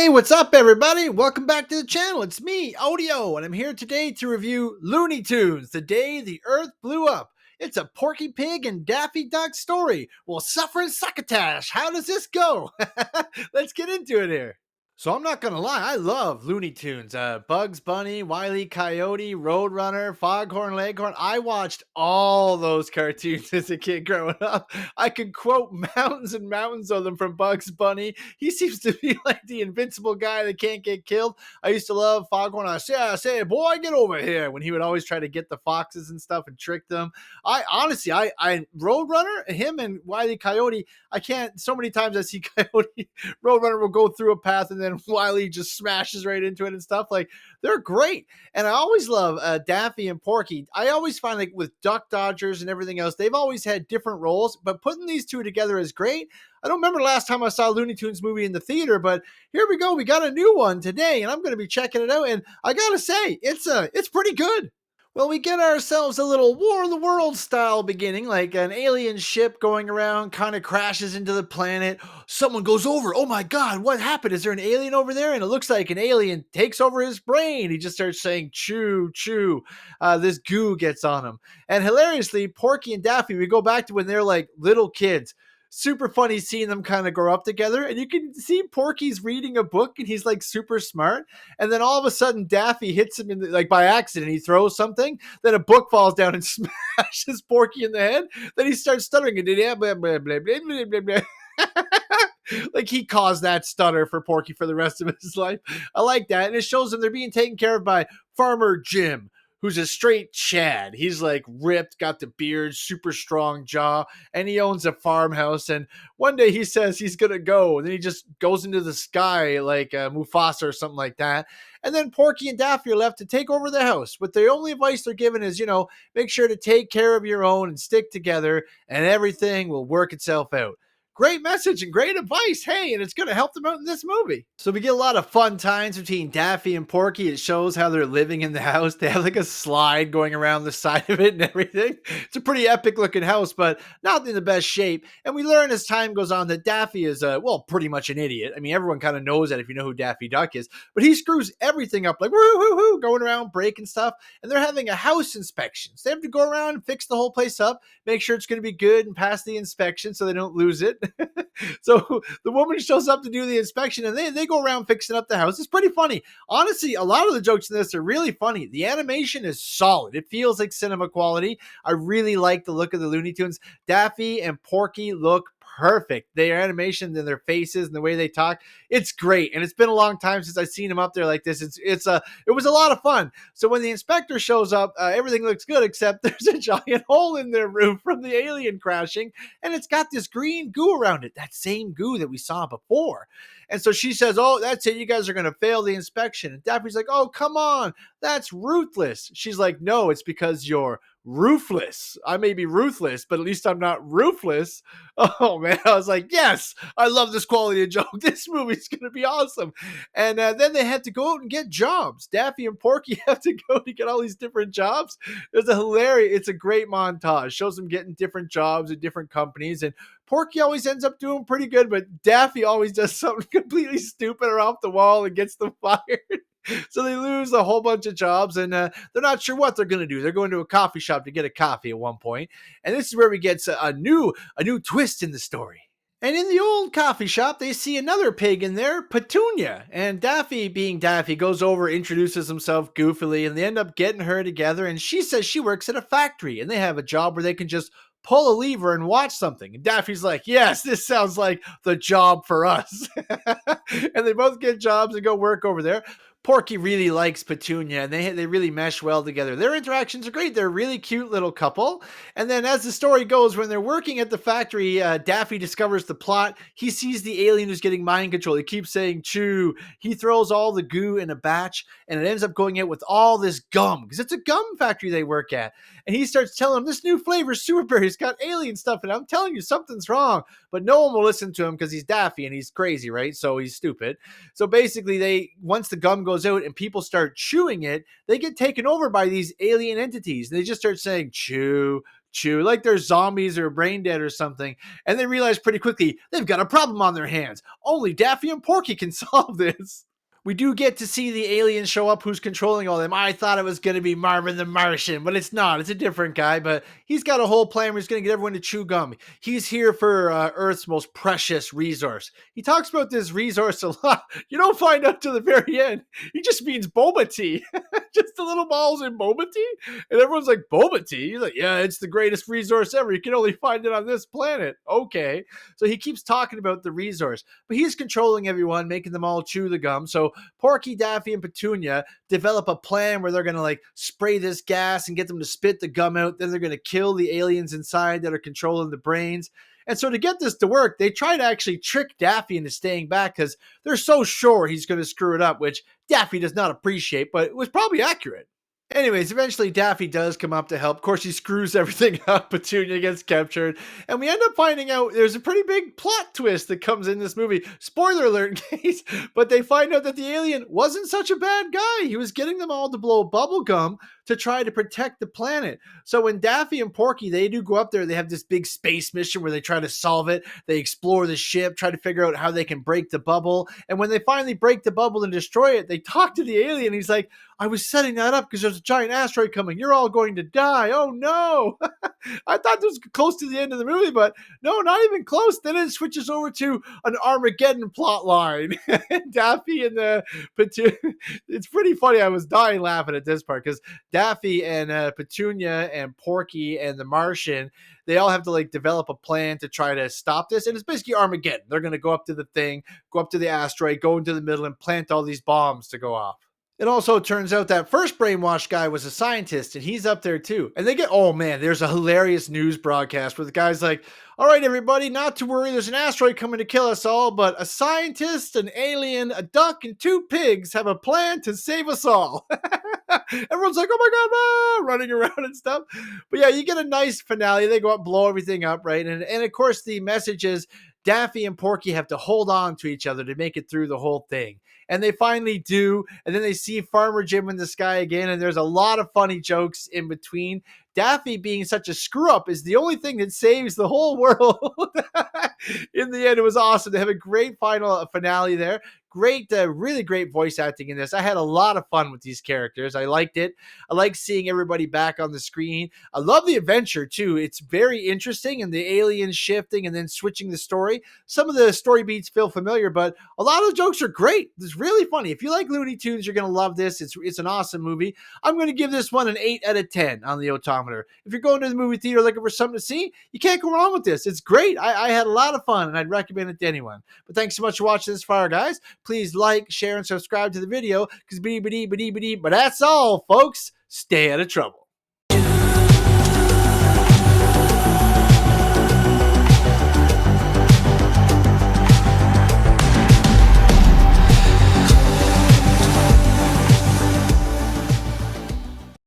Hey, what's up, everybody? Welcome back to the channel. It's me, Audio, and I'm here today to review Looney Tunes, The Day the Earth Blew Up. It's a Porky Pig and Daffy Duck story. Well, suffer and succotash. How does this go? Let's get into it here. So I'm not gonna lie, I love Looney Tunes. Bugs Bunny, Wile E. Coyote, Roadrunner, Foghorn Leghorn. I watched all those cartoons as a kid growing up. I could quote mountains and mountains of them from Bugs Bunny. He seems to be like the invincible guy that can't get killed. I used to love Foghorn. I say, boy, get over here. When he would always try to get the foxes and stuff and trick them. I honestly, I Roadrunner, him and Wile E. Coyote. I can't. So many times I see Coyote Roadrunner will go through a path and then Wiley just smashes right into it and stuff. Like, they're great. And I always love Daffy and Porky. I always find, like, with Duck Dodgers and everything else, they've always had different roles, but putting these two together is great. I don't remember last time I saw a Looney Tunes movie in the theater, but here we go. We got a new one today, and I'm going to be checking it out. And I got to say, it's pretty good. Well, we get ourselves a little War of the Worlds style beginning, like an alien ship going around, kind of crashes into the planet. Someone goes over. Oh my God, what happened? Is there an alien over there? And it looks like an alien takes over his brain. He just starts saying, chew, chew. This goo gets on him. And hilariously, Porky and Daffy, we go back to when they're like little kids. Super funny seeing them kind of grow up together. And you can see Porky's reading a book and he's like super smart. And then all of a sudden, Daffy hits him in the, like by accident. He throws something. Then a book falls down and smashes Porky in the head. Then he starts stuttering and blah, blah, blah, blah, blah, blah, blah. Like he caused that stutter for Porky for the rest of his life. I like that. And it shows them they're being taken care of by Farmer Jim, who's a straight Chad. He's like ripped, got the beard, super strong jaw, and he owns a farmhouse. And one day he says he's going to go, and then he just goes into the sky like Mufasa or something like that. And then Porky and Daffy are left to take over the house. But the only advice they're given is, make sure to take care of your own and stick together, and everything will work itself out. Great message and great advice. Hey, and it's going to help them out in this movie. So we get a lot of fun times between Daffy and Porky. It shows how they're living in the house. They have like a slide going around the side of it and everything. It's a pretty epic looking house, but not in the best shape. And we learn as time goes on that Daffy is, pretty much an idiot. I mean, everyone kind of knows that if you know who Daffy Duck is, but he screws everything up, like woo, woo, woo, going around breaking stuff. And they're having a house inspection. So they have to go around and fix the whole place up, make sure it's going to be good and pass the inspection so they don't lose it. So the woman shows up to do the inspection and they go around fixing up the house. It's pretty funny. Honestly, a lot of the jokes in this are really funny. The animation is solid. It feels like cinema quality. I really like the look of the Looney Tunes. Daffy and Porky look perfect. Their animation and their faces and the way they talk, it's great. And it's been a long time since I've seen them up there like this. It was a lot of fun. So when the inspector shows up, everything looks good except there's a giant hole in their roof from the alien crashing, and it's got this green goo around it. That same goo that we saw before. And so she says, "Oh, that's it. You guys are going to fail the inspection." And Daffy's like, "Oh, come on. That's ruthless." She's like, "No, it's because you're ruthless. I may be ruthless, but at least I'm not ruthless." Oh man, I was like, yes, I love this quality of joke. This movie's gonna be awesome. And then they had to go out and get jobs. Daffy and Porky have to go to get all these different jobs. It's a great montage. Shows them getting different jobs at different companies, and Porky always ends up doing pretty good, but Daffy always does something completely stupid or off the wall and gets them fired. So they lose a whole bunch of jobs, and they're not sure what they're going to do. They're going to a coffee shop to get a coffee at one point, and this is where we get a new twist in the story. And in the old coffee shop, they see another pig in there, Petunia. And Daffy, being Daffy, goes over, introduces himself goofily, and they end up getting her together. And she says she works at a factory, and they have a job where they can just pull a lever and watch something. And Daffy's like, yes, this sounds like the job for us. And they both get jobs and go work over there. Porky really likes Petunia, and they really mesh well together. Their interactions are great. They're a really cute little couple. And then as the story goes, when they're working at the factory, Daffy discovers the plot. He sees the alien who's getting mind control. He keeps saying, chew. He throws all the goo in a batch, and it ends up going out with all this gum, because it's a gum factory they work at. And he starts telling them, this new flavor, Superberry, it's got alien stuff in it. I'm telling you, something's wrong. But no one will listen to him because he's Daffy, and he's crazy, right? So he's stupid. So basically, once the gum goes out and people start chewing it, they get taken over by these alien entities. They just start saying, chew, chew, like they're zombies or brain dead or something. And they realize pretty quickly they've got a problem on their hands. Only Daffy and Porky can solve this. We do get to see the alien show up who's controlling all of them. I thought it was going to be Marvin the Martian, but it's not. It's a different guy, but he's got a whole plan where he's going to get everyone to chew gum. He's here for Earth's most precious resource. He talks about this resource a lot. You don't find out till the very end. He just means boba tea. Just the little balls in boba tea. And everyone's like, boba tea? He's like, yeah, it's the greatest resource ever. You can only find it on this planet. Okay. So he keeps talking about the resource, but he's controlling everyone, making them all chew the gum. So Porky, Daffy, and Petunia develop a plan where they're going to like spray this gas and get them to spit the gum out. Then they're going to kill the aliens inside that are controlling the brains. And so to get this to work, they try to actually trick Daffy into staying back because they're so sure he's going to screw it up, which Daffy does not appreciate, but it was probably accurate. Anyways, eventually Daffy does come up to help. Of course, he screws everything up. Petunia gets captured. And we end up finding out there's a pretty big plot twist that comes in this movie. Spoiler alert in case. But they find out that the alien wasn't such a bad guy. He was getting them all to blow bubble gum to try to protect the planet. So when Daffy and Porky, they do go up there, they have this big space mission where they try to solve it. They explore the ship, try to figure out how they can break the bubble. And when they finally break the bubble and destroy it, they talk to the alien. He's like, I was setting that up because there's a giant asteroid coming. You're all going to die. Oh no. I thought this was close to the end of the movie, but no, not even close. Then it switches over to an Armageddon plot line. Daffy and the Petunia. It's pretty funny. I was dying laughing at this part because Daffy and Petunia and Porky and the Martian, they all have to like develop a plan to try to stop this. And it's basically Armageddon. They're going to go up to the thing, go up to the asteroid, go into the middle and plant all these bombs to go off. It also turns out that first brainwashed guy was a scientist and he's up there too. And they get, oh man, there's a hilarious news broadcast where the guy's like, all right, everybody, not to worry. There's an asteroid coming to kill us all, but a scientist, an alien, a duck, and 2 pigs have a plan to save us all. Everyone's like, oh my God, ah, running around and stuff. But yeah, you get a nice finale. They go up, blow everything up, right? And of course, the message is Daffy and Porky have to hold on to each other to make it through the whole thing. And they finally do. And then they see Farmer Jim in the sky again. And there's a lot of funny jokes in between. Daffy being such a screw up is the only thing that saves the whole world. In the end, it was awesome. They have a great final finale there. Great, really great voice acting in this. I had a lot of fun with these characters. I liked it. I like seeing everybody back on the screen. I love the adventure too. It's very interesting, and the aliens shifting and then switching the story. Some of the story beats feel familiar, but a lot of the jokes are great. It's really funny. If you like Looney Tunes, you're going to love this. It's an awesome movie. I'm going to give this one an 8 out of 10 on the otometer. If you're going to the movie theater looking for something to see, you can't go wrong with this. It's great. I had a lot of fun, and I'd recommend it to anyone. But thanks so much for watching this far, guys. Please like, share, and subscribe to the video, because but that's all, folks. Stay out of trouble.